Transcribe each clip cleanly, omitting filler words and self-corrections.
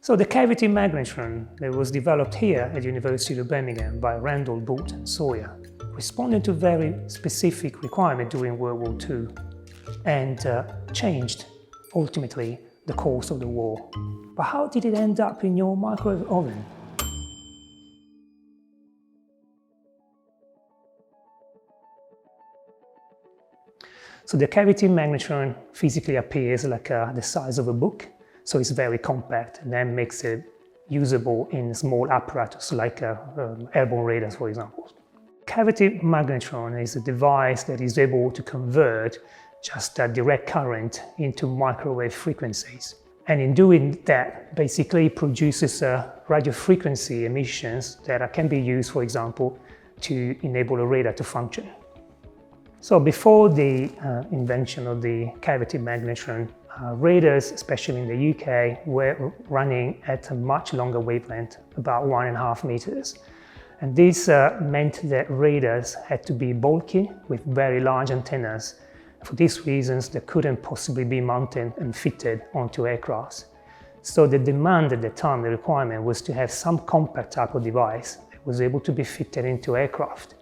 So the cavity magnetron that was developed here at the University of Birmingham by Randall, Bolt and Sawyer responded to very specific requirement during World War II and changed, ultimately, the course of the war. But how did it end up in your microwave oven? So the cavity magnetron physically appears like the size of a book, so it's very compact, and that makes it usable in small apparatus like airborne radars, for example. Cavity magnetron is a device that is able to convert just a direct current into microwave frequencies. And in doing that, basically produces radio frequency emissions that can be used, for example, to enable a radar to function. So before the invention of the cavity magnetron, radars, especially in the UK, were running at a much longer wavelength, about 1.5 meters. And this meant that radars had to be bulky with very large antennas. For these reasons, they couldn't possibly be mounted and fitted onto aircrafts. So the demand at the time, the requirement, was to have some compact type of device that was able to be fitted into aircraft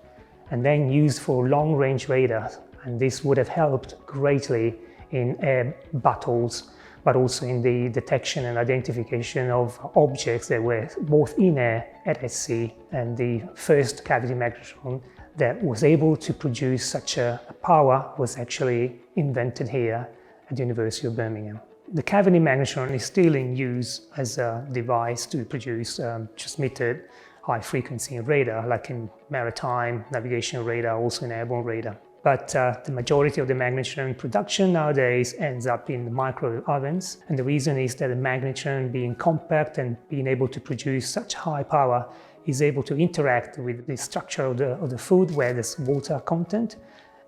and then used for long-range radars. And this would have helped greatly in air battles, but also in the detection and identification of objects that were both in air and at sea. And the first cavity magnetron that was able to produce such a power was actually invented here at the University of Birmingham. The cavity magnetron is still in use as a device to produce transmitted high-frequency radar, like in maritime navigation radar, also in airborne radar. But the majority of the magnetron production nowadays ends up in microwave ovens. And the reason is that the magnetron, being compact and being able to produce such high power, is able to interact with the structure of the food where there's water content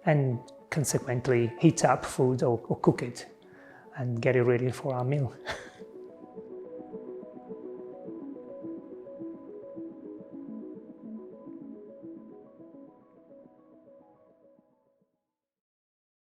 and consequently heat up food or cook it and get it ready for our meal.